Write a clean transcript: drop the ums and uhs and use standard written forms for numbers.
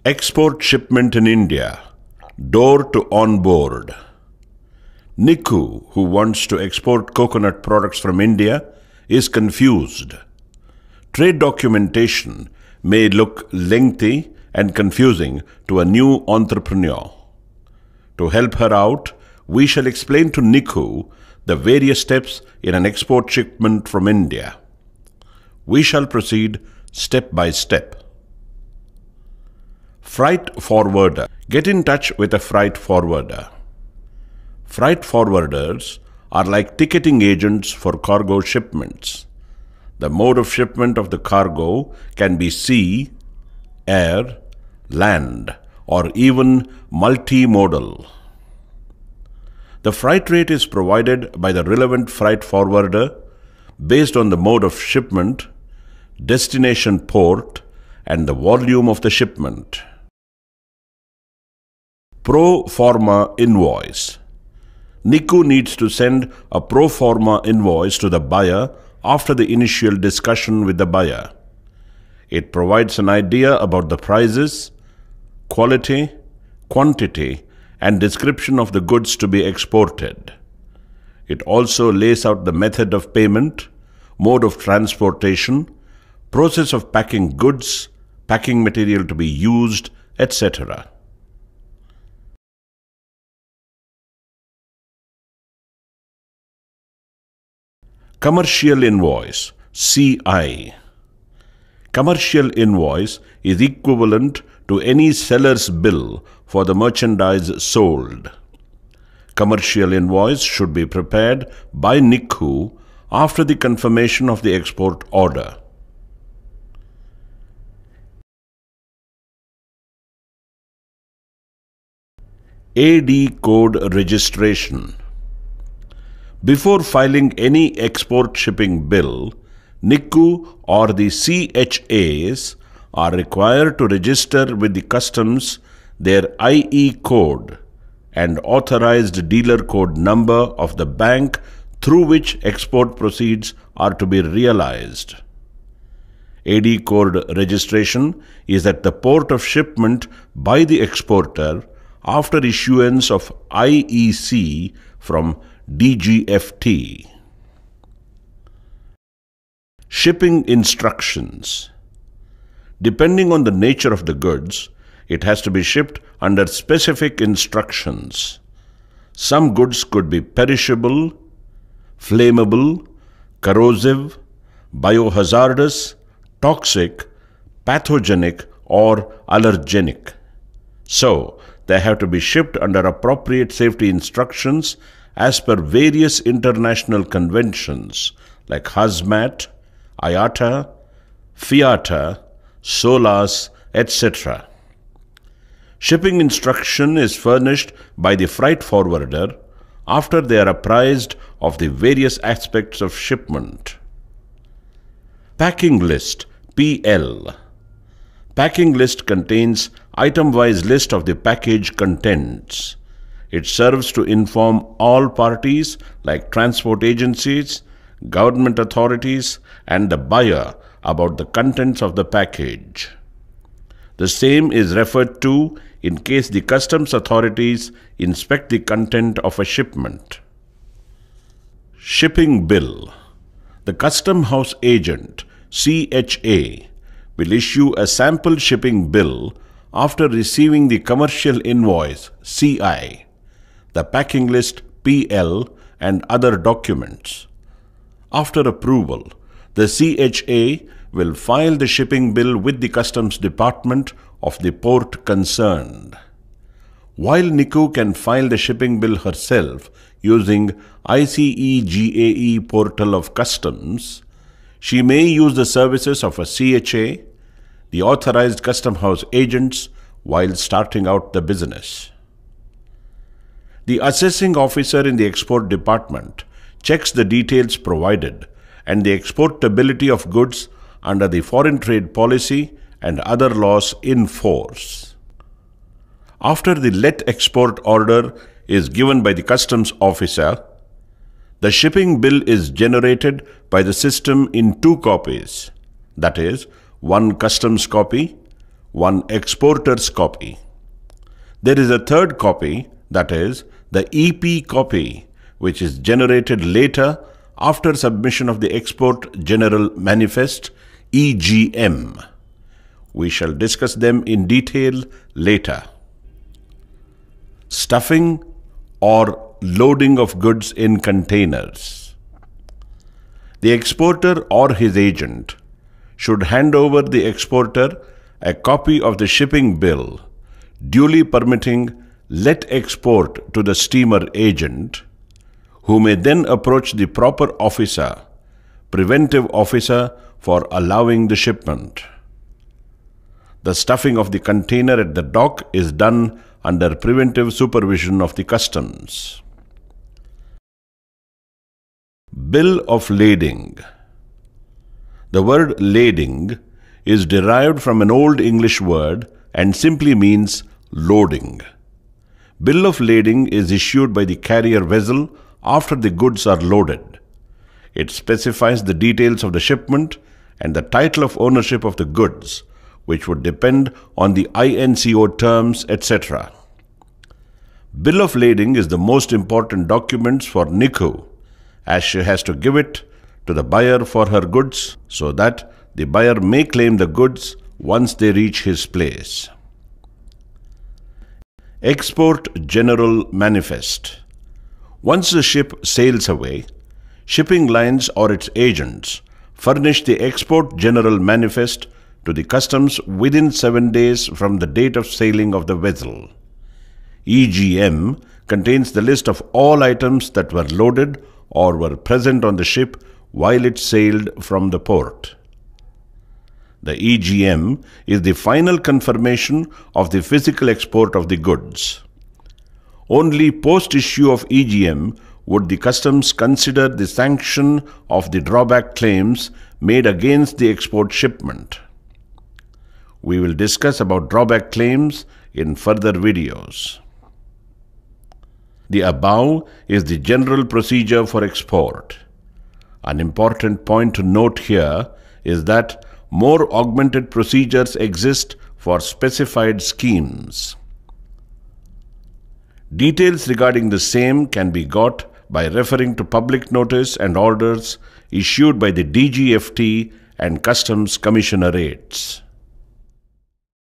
Export shipment in India, door to onboard. Niku, who wants to export coconut products from India, is confused. Trade documentation may look lengthy and confusing to a new entrepreneur. To help her out, we shall explain to Niku the various steps in an export shipment from India. We shall proceed step by step. Freight forwarder. Get in touch with a freight forwarder. Freight forwarders are like ticketing agents for cargo shipments. The mode of shipment of the cargo can be sea, air, land, or even multimodal. The freight rate is provided by the relevant freight forwarder based on the mode of shipment, destination port, and the volume of the shipment. Pro forma invoice. Niku needs to send a pro forma invoice to the buyer after the initial discussion with the buyer. It provides an idea about the prices, quality, quantity, and description of the goods to be exported. It also lays out the method of payment, mode of transportation, process of packing goods, packing material to be used, etc. Commercial invoice, CI. Commercial invoice is equivalent to any seller's bill for the merchandise sold. Commercial invoice should be prepared by Niku after the confirmation of the export order. AD code registration. Before filing any export shipping bill, Niku or the CHAs are required to register with the customs their IE code and authorized dealer code number of the bank through which export proceeds are to be realized. AD code registration is at the port of shipment by the exporter after issuance of IEC from DGFT. Shipping instructions. Depending on the nature of the goods, it has to be shipped under specific instructions. Some goods could be perishable, flammable, corrosive, biohazardous, toxic, pathogenic, or allergenic. So, they have to be shipped under appropriate safety instructions as per various international conventions like Hazmat, IATA, FIATA, SOLAS, etc. Shipping instruction is furnished by the freight forwarder after they are apprised of the various aspects of shipment. Packing list, PL. Packing list contains item-wise list of the package contents. It serves to inform all parties like transport agencies, government authorities, and the buyer about the contents of the package. The same is referred to in case the customs authorities inspect the content of a shipment. Shipping bill. The custom house agent, CHA, will issue a sample shipping bill after receiving the commercial invoice, CI, the packing list, PL, and other documents. After approval, the CHA will file the shipping bill with the customs department of the port concerned. While Niku can file the shipping bill herself using ICEGAE portal of customs, she may use the services of a CHA, the authorized custom house agents, while starting out the business. The assessing officer in the export department checks the details provided and the exportability of goods under the foreign trade policy and other laws in force. After the let export order is given by the customs officer, the shipping bill is generated by the system in 2 copies, that is, one customs copy, one exporter's copy. There is a third copy, that is, the EP copy, which is generated later after submission of the Export General Manifest EGM. We shall discuss them in detail later. Stuffing or loading of goods in containers. The exporter or his agent should hand over the exporter a copy of the shipping bill, duly permitting let export to the steamer agent, who may then approach the proper officer, preventive officer, for allowing the shipment. The stuffing of the container at the dock is done under preventive supervision of the customs. Bill of lading. The word lading is derived from an Old English word and simply means loading. Bill of lading is issued by the carrier vessel after the goods are loaded. It specifies the details of the shipment and the title of ownership of the goods, which would depend on the INCO terms, etc. Bill of lading is the most important document for NICU, as she has to give it to the buyer for her goods so that the buyer may claim the goods once they reach his place. Export General Manifest. Once the ship sails away, shipping lines or its agents furnish the Export General Manifest to the customs within 7 days from the date of sailing of the vessel. EGM contains the list of all items that were loaded or were present on the ship while it sailed from the port. The EGM is the final confirmation of the physical export of the goods. Only post-issue of EGM would the customs consider the sanction of the drawback claims made against the export shipment. We will discuss about drawback claims in further videos. The above is the general procedure for export. An important point to note here is that more augmented procedures exist for specified schemes. Details regarding the same can be got by referring to public notice and orders issued by the DGFT and Customs Commissionerates.